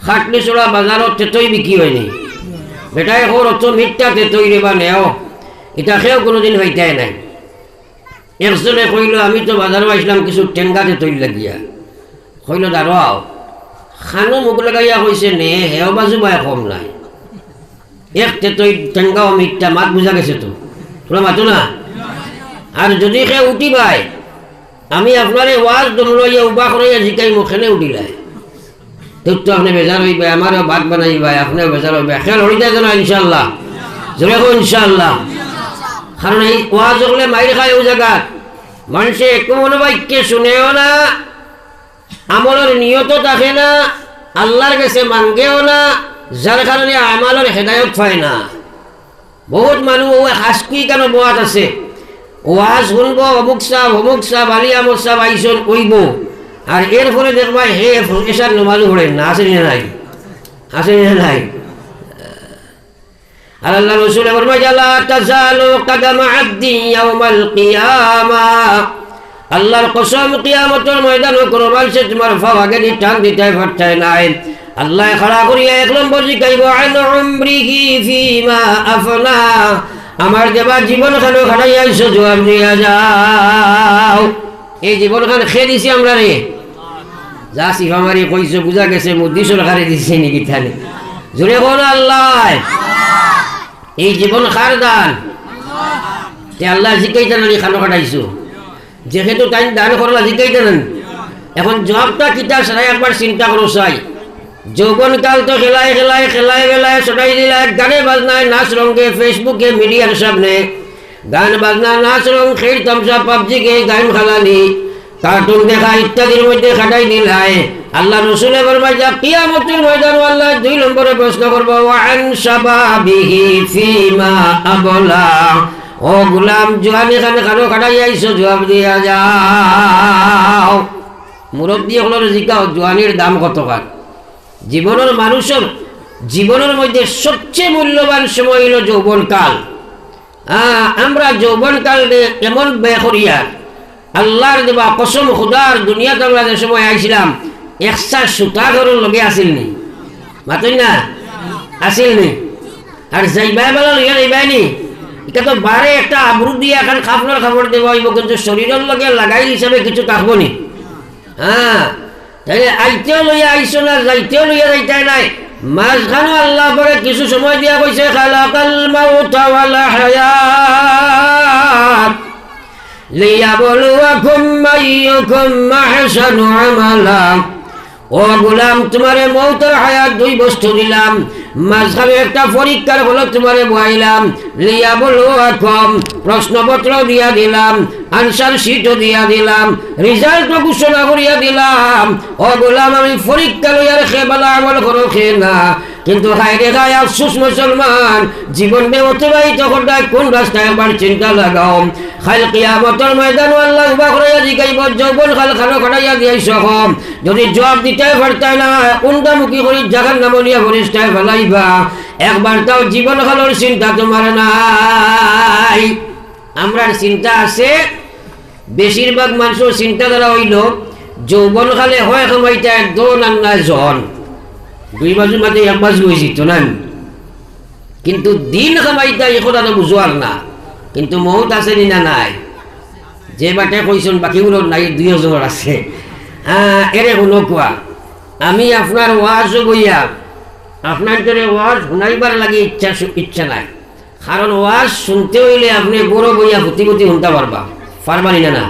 খাটলি চড়া বাজারত তেতই বিক্রি হয়নি বেটাই এখন অত মিথ্যা তেতই রে বা নেও এটা খেয়েও কোনোদিন হইতাই নাই একজনে কইল আমি তো বাজারও আসলাম কিছু টেঙ্গা তেতই লাগিয়া কইল দাঁড়াও খানো মুখ লাগাইয়া কইছে নে হেও বাজু বাই কম নাই এক তেতই টেঙ্গাও মিথ্যা মাত বুঝা গেছে তো তোরা মাতো না আর যদি সে উঠি পায় আমি আপনার ওয়াজ দম লইয়া উবা করাইয়া জিকাই মুখেনে উঠিলাই তো আপনি বেজার হইবে আমারও ভাত বানাইবা আপনিও বেজার হইবে খেয়াল হইতে না ইনশাল্লাহ জোরে কো ইনশাল্লাহ কারণ এই ওয়াজ হলে মাইর খায় ও জায়গাত মানুষে কোনো বাক্যে শুনেও না আমলের নিয়ত থাকে না আল্লাহর কাছে মাঙ্গেও না যার কারণে আমলের হেদায়ত পায় না বহুত মানুষ ও হাসকি কেন বোয়াত আছে ওয়াজ শুনব অমুক সাহ আলী আমদ সাহ আইসন কইব আর এর ফলে দেখবা হে এসার নমাজও পড়েন না আসেনি নাই আসেনি নাই আর আল্লাহ রাসূল ফরমায় লা তাজালু কদমা আবদি ইয়াউমাল কিয়ামা আল্লাহর কসম কিয়ামতের ময়দানে কোনো মানুষ তোমার ফাওয়াগে টান দিতে পারছে না আল্লাহ খাড়া করিয়া এক নম্বর জিজ্ঞাসা করবে আন উমরিহি ফিমা আফনা আমার দেবা জীবন খানো খাটাইয়া আইসো জবাব দিয়া যাও এই জীবন খান খেয়ে দিছি আমরা রে যা সিফা মারি কইছো বুঝা গেছে মোদি সরকারে দিছে নাকি থানে জোরে কোন আল্লাহ এই জীবন খার দান তে আল্লাহ জিকাইতা নানি খানো খাটাইছো যেহেতু তাই দান করলা জিকাইতা নানি এখন জবাবটা কিতা সারাই একবার চিন্তা করো চাই যৌবনকাল তো খেলায় ছড়াই দিলা গানে বাজনায় নাচ রঙে ফেসবুকে মিডিয়ার সামনে গান বাজনা নাচ রং খেল তামসা পাবজিকে গান খালানি কার্টুন দেখা ইত্যাদির মধ্যে খাটাই দিলাই আল্লাহ রাসূল ফরমায় যা কিয়ামতের ময়দানে আল্লাহ দুই নম্বরে প্রশ্ন করব ওয়ান শাবাবিহি ফিমা আবলা ও গোলাম জওয়ানি খানে খানো খাটাই আইছো জবাব দিয়া যাও মুরব্বি হলোর জিজ্ঞাও জওয়ানির দাম কত কার জীবনের মানুষের জীবনের মধ্যে সবচেয়ে মূল্যবান সময় হলো যৌবনকাল আমরা যৌবনকাল এমন ব্যয় করিয়া আল্লাহর দেবা কসম খুদার দুনিয়াতে আমরা যে সময় আইছিলাম একসা সুতা ঘরের লগে আসিল নি মাতই না আসিল নি আর যাইবাই বেলা লইয়া যাইবাই নি এটা তো বারে একটা আবরু দিয়ে এখন খাফনার খাবার দেওয়া হইব কিন্তু শরীরের লগে লাগাই হিসাবে কিছু থাকবো নি তাহলে আইতেও লইয়া আইসো না যাইতেও লইয়া যাইতে নাই মাঝখানে আল্লাহ পরে কিছু সময় দিয়া কইছে খালাকাল মাউতা ওয়াল হায়াত লিয়াবলুয়াকুম আইয়ুকুম আহসানু আমালা ও গোলাম তোমারে মৌত আর হায়াত দুই বস্তু দিলাম মাঝখানে একটা পরীক্ষার হলো তোমারে বহাইলাম লিয়াবলুয়াকুম প্রশ্নপত্র দিয়া দিলাম আনসার শিটও দিয়া দিলাম রেজাল্টও ঘোষণা করিয়া দিলাম ও গোলাম আমি পরীক্ষা লইয়ার খেবালা আমল করো খে না কিন্তু হায়রে গায়ে আফসোস মুসলমান জীবন অতিবাহিত করতে কোন রাস্তায় একবার চিন্তা লাগাও খাল কিয়ামতের ময়দান আল্লাহ উবা করাইয়া জিগাইব যৌবন খাল খানো খাটাইয়া দিয়াইছ কম যদি জবাব দিতে পারতাই না উন্দামুখী করি জাগার নামলিয়া ফরিস্তায় ফেলাইবা একবার তাও জীবন খালোর চিন্তা তোমার নাই আমরার চিন্তা আছে বেশিরভাগ মানুষের চিন্তাধারা হইল যৌবন খালে হয় কামাইতে একজন আর না জন দুই বাজুর মাঝে এক বাজু হয়েছি তো না কিন্তু দিন কামাইতে এই কথা তো বুঝোয়ার না কিন্তু মৌত আছে না নাই যে বাটে কইছেন বাকিগুলো নাই দুই জনের আছে এরে শুনো কোয়া আমি আপনার ওয়াজ বইয়া আপনার ধরে ওয়াজ শুনাইবার লাগে ইচ্ছা নাই কারণ ওয়াজ শুনতে হইলে আপনি বড় বইয়া ভূতি শুনতে পারবানি না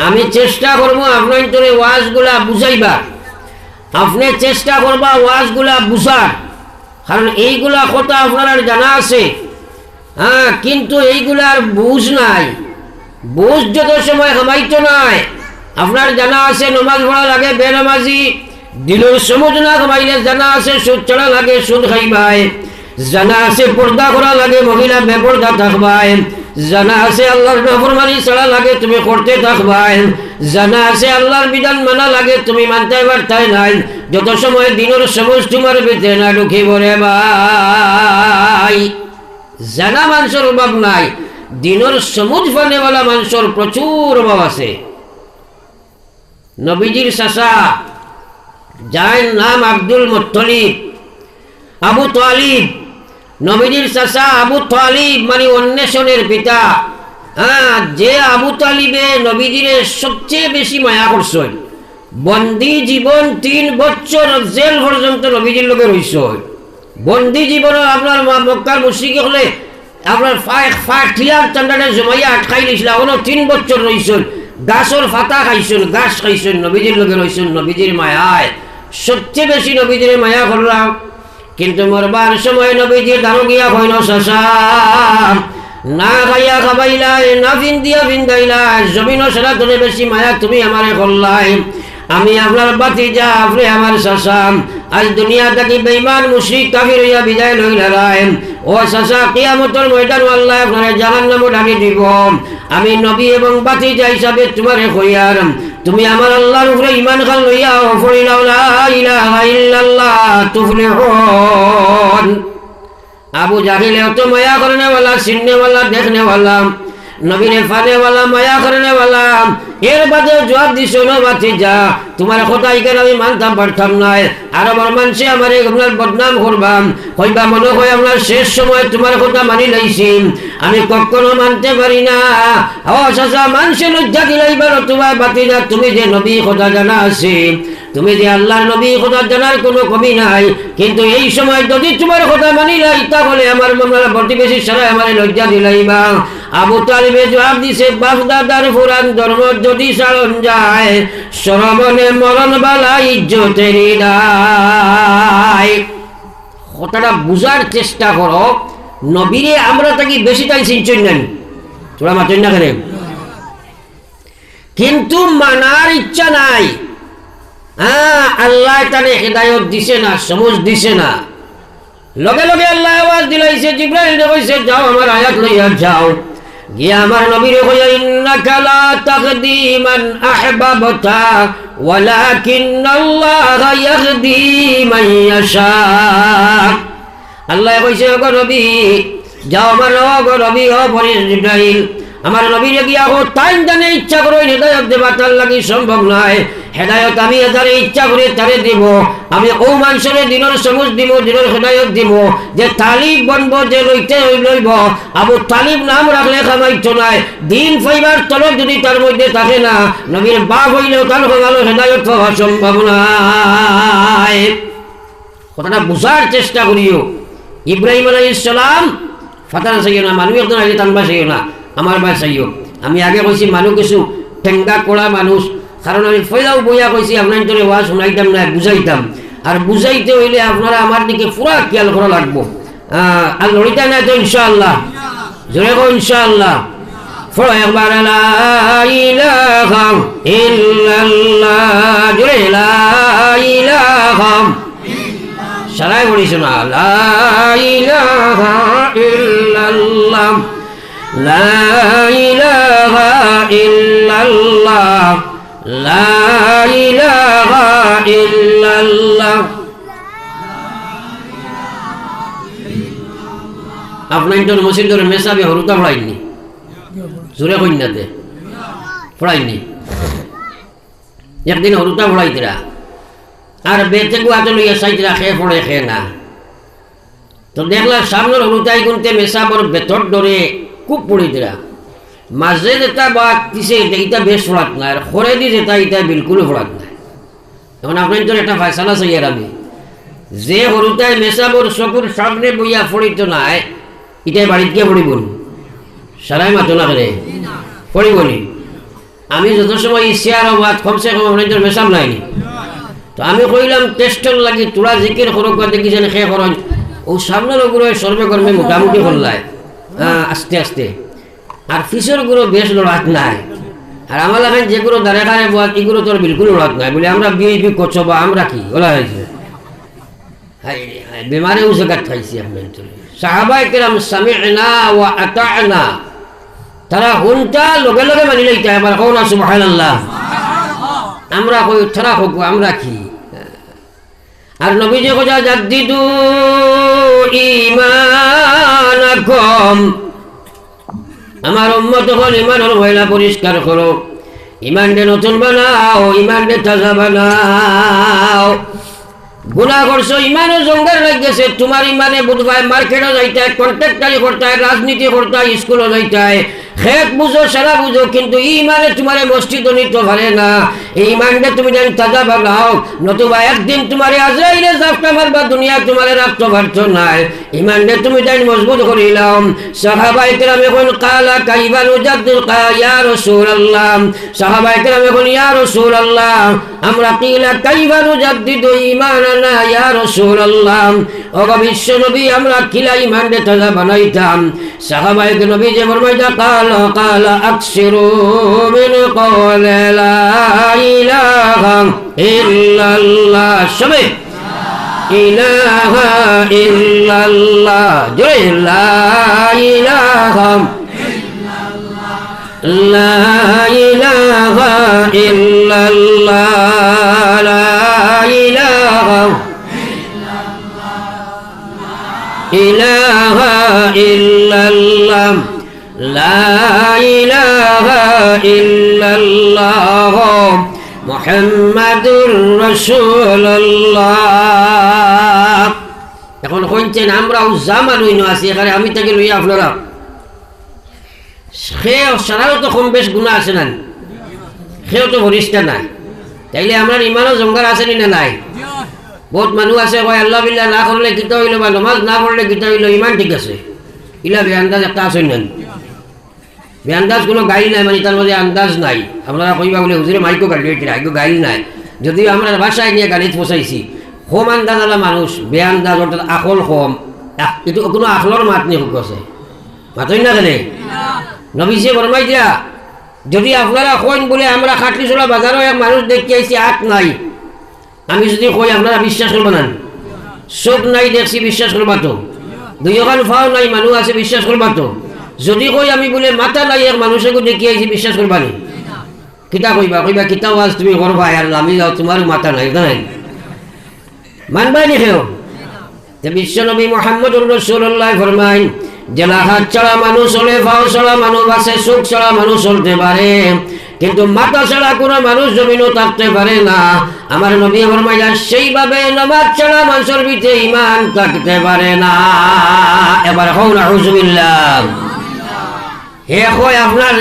আমি চেষ্টা করবো আপনার ধরে ওয়াজগুলা বুঝাইবা আপনি চেষ্টা করবা ওয়াজগুলা বুঝার কারণ এইগুলা কথা আপনার জানা আছে কিন্তু এইগুলার বুঝ নাই বুঝ যত সময় কামাইতো নাই আপনার জানা আছে নমাজ পড়া লাগে বেনামাজি দিলের সমুজ না কামাইলে জানা আছে সুদ চড়া লাগে সুদ খাইবাই জানা আছে পর্দা করা লাগে মহিলা বেপর্দা থাকবাই জানা আছে আল্লাহর নাফরমানি ছাড়া লাগে তুমি করতে থাকবাই জানা আছে আল্লাহর বিধান মানা লাগে তুমি মানতে পারতাই নাই যত সময় দিনের সমুজ তোমার ভিতরে না ঢুকিব রে ভাই জানা মানুষের অভাব নাই দিনের সমুজ ফানেওয়ালা মানুষের প্রচুর অভাব আছে নবীজির চাচা যার নাম আব্দুল মুত্তালিব, আবু তালিব, নবীজির চাচা আবু তালিব মানে অন্বেষণের পিতা। যে আবু তালিবে নবীজিরে সবচেয়ে বেশি মায়া করছেন। বন্দি জীবন 3 বছর জেল পর্যন্ত নবীজির লোকে রইছে। বন্দি জীবন আপনার মক্কার মুশরিক হলে আপনার ফাটিয়ার চান্ডাটা জমাইয়া আটকাই দিয়েছিল, এখনো 3 বছর রইছেন। গাছর ফাতা খাইছেন, গাছ খাইছেন, নবীজির লোকে রইছেন। নবীজির মায়ায় সবচেয়ে বেশি নবীজির মায়া করলাম। কিন্তু মরবার সময় নবীজির দারো গিয়া কইল চাচা না খাইয়া খাবাইলাই, না ভিন্দিয়া ভিন্দাইলাই, জমিনও সারা ধরে বেশি মায়া তুমি আমারে করলাই। আমি আপনার ভাতিজা, আপনি আমার চাচা। আজ দুনিয়া থাকি বেঈমান মুশরিক কাফির হইয়া বিদায় লইলাই। ও চাচা, কিয়ামতের ময়দান আল্লাহ আপনারে জাহান্নামে ডাকি দিব। আমি নবী এবং ভাতিজা হিসাবে তোমারে কইয়ার, তুমি আমার আল্লাহর উপরে ঈমান খান লইয়া ফরিলাও লা ইলাহা ইল্লাল্লাহ তুফলিহুন। আবু জাহিল তো মায়া করনে वाला, চিননে वाला, দেখনে वाला, নবীরে ফানে वाला, মায়া করনে वाला। এর বাদে জবাব দিছো না ভাতিজা, তোমার কথা ইকার আমি মানতাম পারতাম না। আর আমার মানুষে আমার আপনার বদনাম করবাম, কইবা মনে হয় আপনার শেষ সময় তোমার কথা মানি লাইছি, আমি কখনো মানতে পারি না। ও চাচা, মানুষে লজ্জা দিলাইবার তোমার ভাতিজা, তুমি যে নবী কথা জানা আছে, তুমি যে আল্লাহর নবী কথা জানার কোনো কমি নাই, কিন্তু এই সময় যদি তোমার কথা মানি লাই তাহলে আমার মামলার প্রতিবেশী সারা আমার লজ্জা দিলাইবা। আবু তালিবে জবাব দিছে, বাপ দাদার পুরান ধর্ম যদি সারণ যায়, সরমনে মরণ বালা ইজ্জতেরই নাই। কথাটা বুঝার চেষ্টা করো। নবীরে আমরা তাকে বেশি তাই চিনছেন নাই, তোরা মাতেন না কেন? কিন্তু মানার ইচ্ছা নাই। আল্লাহ তারে হেদায়ত দিছে না, সমঝ দিছে না। লগে লগে আল্লাহ আওয়াজ দিলাইছে, জিবরাইল কইছে যাও আমার আয়াত লইয়া যাও। গিয়া আমার নবীরে কইয়া, ইন্নাকা লা তাহদি মান আহবাবতা ওয়ালাকিন্নাল্লাহা ইয়াহদি মান ইয়াশা। আল্লাহ কইছে গো নবী যাও, আমার নবী ও জিবরাইল আমার নবীরে গিয়া ও তাই জানে ইচ্ছা করে হেদায়ত দেবা, তার লাগি সম্ভব নয়। হেদায়ত আমি যারে ইচ্ছা করে তারে দিব। আমি ও মানুষের দিনের সমুজ দিব, দিনের হেদায়ত দিব। যে তালিব বনব, যে লইতে লইব। আবু তালিব নাম রাখলে খামাইতো নাই। দিন ফাইবার তলব যদি তার মধ্যে থাকে না, নবীর বাপ হইলেও তার ভালো হেদায়ত পাওয়া সম্ভব নয়। কথাটা বুঝার চেষ্টা করিও। ইব্রাহিম আলাইহিস সালাম ফাতান চাইও না, মানুষ একজন আগে টানবা চাইও না, আমার বাই চাইও। আমি আগে কইছি মানুষ কিছু ঠেঙ্গা কড়া মানুষ, কারণ আমি ফয়দাও বইয়া কইছি আপনার তোরে ওয়াজ শুনাইতাম না, বুঝাইতাম। আর বুঝাইতে হইলে আপনারা আমার দিকে পুরা খেয়াল করা লাগবো। আর লড়িতা নাই তো ইনশাআল্লাহ, জোরে কো ইনশাআল্লাহ। ফলো একবার লা ইলাহা ইল্লাল্লাহ, জোরে লা ইলাহা সারাই বলিস না, লা ইলাহা ইল্লাল্লাহ, লা ইলাহা ইল্লাল্লাহ, লা ইলাহা ইল্লাল্লাহ। আপনার তো মসজিদ ধরে মেসাবে হরুতা পড়াইনি, জোরে কন্যাতে পড়াইনি। একদিন হরুতা পড়াইতরা আর বেতে গুয়াতে লইয়া সাইতরা, খেয়ে পড়ে খেয়ে না। তো দেখলাম সামনের হরুতাই গুনতে মেসাবর বেতর ধরে খুব পড়িতরা। মাঝে যেটা বাদ দিছে এটা বেশ ফোড়াত নাই, আর খরে দি যেটা এটা বিলকুল ফোড়াত নাই। এখন আপনার তো একটা ফায়সালা চাই। আর আমি যে হরুতাই মেসাবর চকুর সামনে বইয়া পড়িত নাই, এটাই বাড়িতে গিয়ে পড়িব সারাই মাতো না করে পড়িব নি। আমি যত সময় ইশিয়ার বাদ কমসে কম আপনার তো মেসাব নাইনি। তো আমি কইলাম টেস্টর লাগি তোরা জিকির করক দেখিছেন খেয়ে করেন। ও সামনের ওগুলো সর্বে কর্মে মোটামুটি করলায় আস্তে আস্তে। আর ফিসের গুলো বেশ লড়াত নাই। আর আমার এখন যেগুলো দাঁড়ে দাঁড়ে বাদ এগুলো তোর বিলকুল লড়াত নাই বলে আমরা বিএপি করছো বা আমরা কি বলা হয়েছে। বেমারেও জায়গা খাইছি আপনার সাহাবায়ে কেরাম সামি'না ওয়া আতা'না, তারা হুনটা লগে লগে মানি লইতে আবার কও না সুবহানাল্লাহ। আমরা কই তারা হোক আমরা কি। আর নবীজি কইয়া জাদ্দিদু ঈমানাকুম, আমার উম্মত হল ইমানের ময়লা পরিষ্কার করো। ইমানকে নতুন বানাও, ইমানকে তাজা বানাও। গুনাহ করছো, ইমানও জঙ্গল লাগতেছে, তোমার ইমানে বুধবাই মার্কেটও যাইতে হয়, কন্ট্রাক্টারি করতে হয়, রাজনীতি করতে হয়, স্কুলও যাইতে হয়, খেত বুঝো সারা বুঝো, কিন্তু ইমানে তোমার মসজিদও নিতে পারে না। এই ইমানকে তুমি যেন তাজা বানাও, নতুবা একদিন তোমার আজরাইলে জাফটা মারবা, দুনিয়া তোমার রাখতে পারছো না। ইমানকে তুমি যেন মজবুত করিলাম। সাহাবায়ে কেরাম এখন কালা কাইফা নুজাদ্দিদ ইয়া রাসূলুল্লাহ, সাহাবায়ে কেরাম এখন ইয়া রাসূলুল্লাহ আমরা কিলা কাইফা নুজাদ্দিদু ঈমানানা ইয়া রাসূলুল্লাহ, ও বিশ্ব নবী আমরা কিলা ইমানকে তাজা বানাইতাম। সাহাবায়ে নবী যে ফরমাইতা কালা আকসিরু মিন কওলি লা ইলাহা ইল্লাল্লাহ, সবে ইলাহা ইল্লাল্লাহ, জয় লা ইলাহা লা ইলাহা ইল্লাল্লাহ, লা ইলাহা ইলাহা ইল্লাল্লাহ, লা ইলাহা ইল্লাল্লাহ মুহাম্মাদুর রাসূলুল্লাহ। এখন কইছেন আমরাও জামান হইনো আছি, এখানে আমি তাকে লইয়া আপনারা সেও সারাও তো কম বেশ গুণা আছে না, সেও তো ভরিষ্ঠা নাই, তাইলে আমার ইমানও জঙ্গার আছে না নাই? বহুত মানুষ আছে কয় আল্লাহ বিল্লাহ না করলে গীতা হইল বা নমাজ না পড়লে গীতা হইল, ইমান ঠিক আছে, ইলা বেআন্দাজ একটা আছে না, বেআন্দাজ কোনো গাড়ি নাই, মানে তার মধ্যে আন্দাজ নাই। আপনারা কইবা বলে হুজুরে মাইকো গাড়ি হইতে আইগো গাড়ি নাই, যদিও আমরা বাসায় নিয়ে গাড়িতে পৌঁছাইছি। কম আন্দাজওয়ালা মানুষ, বেআন্দাজ অর্থাৎ আকল কম, কিন্তু কোনো আকলর মাত নেই, হুক আছে মাতই না জানে। নবীজি ফরমাই দিয়া যদি আপনারা কইন বলে আমরা খাটলি চলা বাজারও এক মানুষ দেখি আইছি আট নাই, আমি যদি কই আপনারা বিশ্বাস করবো না? চোখ নাই দেখছি বিশ্বাস করবা তো, দুই ওখান ফাও নাই মানুষ আছে বিশ্বাস করবা তো? যদি কই আমি বলে মাথা নাই এক মানুষকে দেখি আইছি বিশ্বাস করবা নি? কিতা কইবা? কইবা কিতা ওয়াজ তুমি করবা আর আমি যাও তোমার মাথা নাই, নাই মানবাই নি খেও। বিশ্ব নবী মুহাম্মদুর রাসূলুল্লাহ ফরমাই জেলা হাত ছাড়া মানুষ চলে, পাও ছাড়া মানুষ আছে, চোখ ছাড়া মানুষ চলতে পারে, কিন্তু মাথা ছাড়া কোনো মানুষ জমিনও থাকতে পারে না। আমার নবী ফরমাইয়া সেইভাবে নামাজ ছাড়া মানুষের ভিতরে ঈমান থাকতে পারে না। এবার হও নাউযুবিল্লাহ। হে কয় আপনার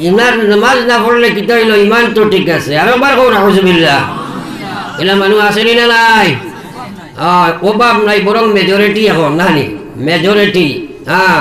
ইমান নামাজ না পড়লে কি হইল? ঈমান তো ঠিক আছে। আর একবার হও নাউযুবিল্লাহ। এলা মানুষ আছে না নাই? অভাব নাই, বরং মেজরিটি এখন নানি মেজরিটি। হ্যাঁ